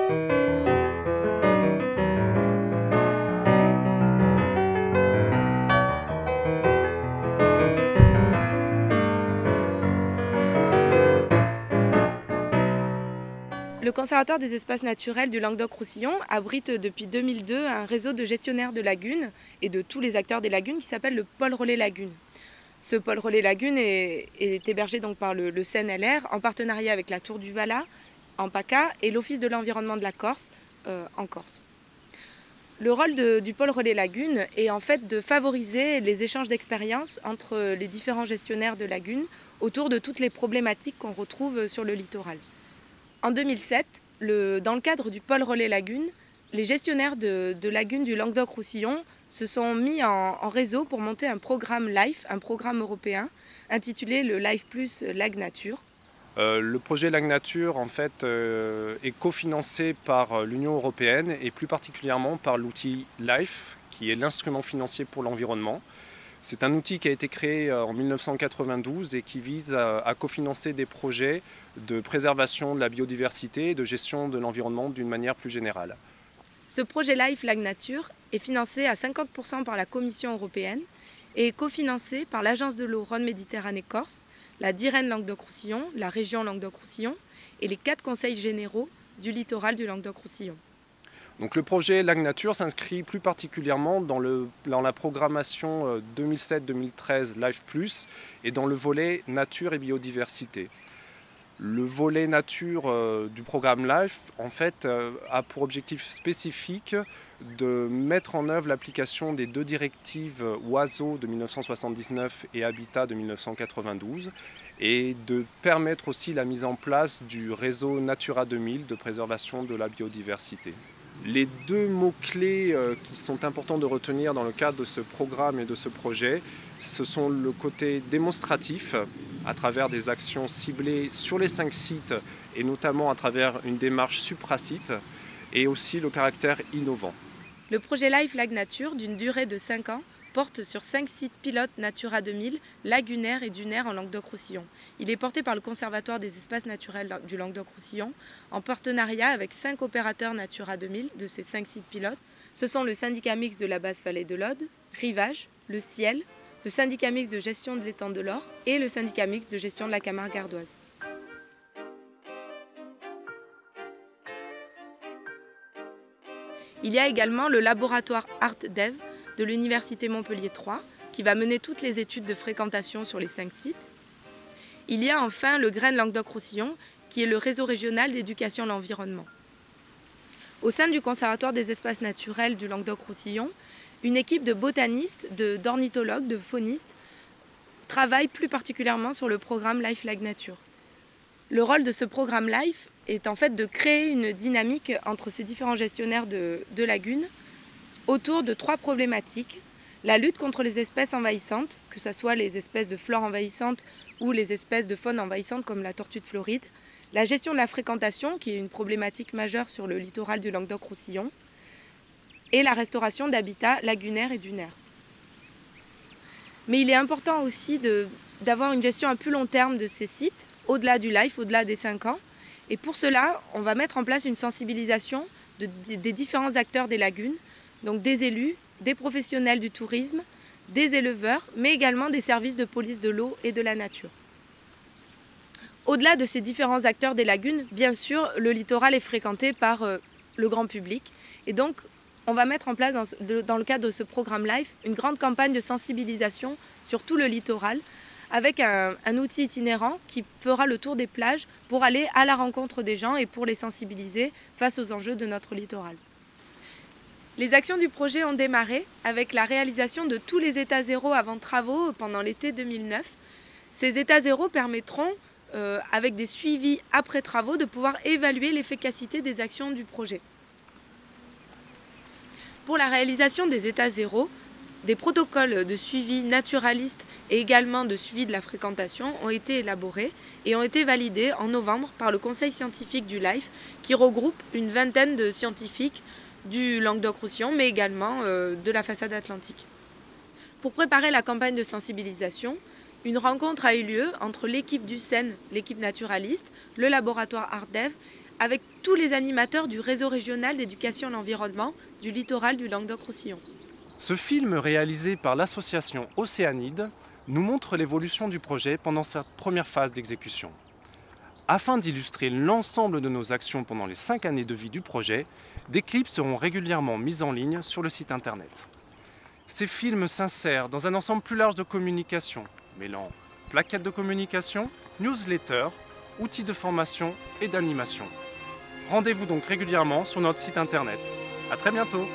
Le Conservatoire des espaces naturels du Languedoc-Roussillon abrite depuis 2002 un réseau de gestionnaires de lagunes et de tous les acteurs des lagunes qui s'appelle le pôle relais lagunes. Ce pôle relais lagunes est hébergé donc par le CNLR en partenariat avec la Tour du Valat en PACA et l'Office de l'environnement de la Corse en Corse. Le rôle du pôle relais lagunes est en fait de favoriser les échanges d'expériences entre les différents gestionnaires de lagunes autour de toutes les problématiques qu'on retrouve sur le littoral. En 2007, dans le cadre du pôle relais lagunes, les gestionnaires de lagunes du Languedoc-Roussillon se sont mis en réseau pour monter un programme LIFE, un programme européen, intitulé le LIFE Plus Lague Nature. Le projet Lague Nature en fait, est cofinancé par l'Union européenne et plus particulièrement par l'outil LIFE, qui est l'instrument financier pour l'environnement. C'est un outil qui a été créé en 1992 et qui vise à cofinancer des projets de préservation de la biodiversité et de gestion de l'environnement d'une manière plus générale. Ce projet LIFE Lague Nature est financé à 50% par la Commission européenne et est cofinancé par l'Agence de l'eau Rhône-Méditerranée-Corse, la DIREN Languedoc-Roussillon, la région Languedoc-Roussillon et les 4 conseils généraux du littoral du Languedoc-Roussillon. Donc le projet Lague Nature s'inscrit plus particulièrement dans la programmation 2007-2013 LIFE Plus et dans le volet nature et biodiversité. Le volet nature du programme LIFE en fait, a pour objectif spécifique de mettre en œuvre l'application des 2 directives Oiseaux de 1979 et Habitat de 1992 et de permettre aussi la mise en place du réseau Natura 2000 de préservation de la biodiversité. Les 2 mots-clés qui sont importants de retenir dans le cadre de ce programme et de ce projet, ce sont le côté démonstratif, à travers des actions ciblées sur les 5 sites et notamment à travers une démarche supra-site, et aussi le caractère innovant. Le projet LIFE Lague Nature, d'une durée de 5 ans, porte sur 5 sites pilotes Natura 2000, lagunaires et dunaires en Languedoc-Roussillon. Il est porté par le Conservatoire des espaces naturels du Languedoc-Roussillon en partenariat avec 5 opérateurs Natura 2000 de ces 5 sites pilotes. Ce sont le syndicat mixte de la basse vallée de l'Aude, Rivage, le Ciel, le syndicat mixte de gestion de l'étang de l'Or et le syndicat mixte de gestion de la Camargue ardoise. Il y a également le laboratoire ArtDev de l'Université Montpellier 3 qui va mener toutes les études de fréquentation sur les 5 sites. Il y a enfin le GREN Languedoc-Roussillon qui est le réseau régional d'éducation à l'environnement. Au sein du Conservatoire des espaces naturels du Languedoc-Roussillon, une équipe de botanistes, d'ornithologues, de faunistes travaille plus particulièrement sur le programme LIFE Lague Nature. Le rôle de ce programme LIFE est en fait de créer une dynamique entre ces différents gestionnaires de lagunes autour de 3 problématiques. La lutte contre les espèces envahissantes, que ce soit les espèces de flore envahissantes ou les espèces de faune envahissantes comme la tortue de Floride. La gestion de la fréquentation, qui est une problématique majeure sur le littoral du Languedoc-Roussillon. Et la restauration d'habitats lagunaires et dunaires. Mais il est important aussi d'avoir une gestion à plus long terme de ces sites, au-delà du LIFE, au-delà des 5 ans. Et pour cela, on va mettre en place une sensibilisation des différents acteurs des lagunes, donc des élus, des professionnels du tourisme, des éleveurs, mais également des services de police de l'eau et de la nature. Au-delà de ces différents acteurs des lagunes, bien sûr, le littoral est fréquenté par le grand public. Et donc, on va mettre en place, dans le cadre de ce programme LIFE, une grande campagne de sensibilisation sur tout le littoral, avec un outil itinérant qui fera le tour des plages pour aller à la rencontre des gens et pour les sensibiliser face aux enjeux de notre littoral. Les actions du projet ont démarré avec la réalisation de tous les états zéro avant travaux pendant l'été 2009. Ces états zéro permettront, avec des suivis après travaux, de pouvoir évaluer l'efficacité des actions du projet. Pour la réalisation des états zéro, des protocoles de suivi naturaliste et également de suivi de la fréquentation ont été élaborés et ont été validés en novembre par le conseil scientifique du LIFE qui regroupe une vingtaine de scientifiques du Languedoc-Roussillon mais également de la façade atlantique. Pour préparer la campagne de sensibilisation, une rencontre a eu lieu entre l'équipe du CEN, l'équipe naturaliste, le laboratoire ArtDev, avec tous les animateurs du réseau régional d'éducation à l'environnement du littoral du Languedoc-Roussillon. Ce film réalisé par l'association Océanide nous montre l'évolution du projet pendant cette première phase d'exécution. Afin d'illustrer l'ensemble de nos actions pendant les 5 années de vie du projet, des clips seront régulièrement mis en ligne sur le site internet. Ces films s'insèrent dans un ensemble plus large de communication, mêlant plaquettes de communication, newsletters, outils de formation et d'animation. Rendez-vous donc régulièrement sur notre site internet. À très bientôt!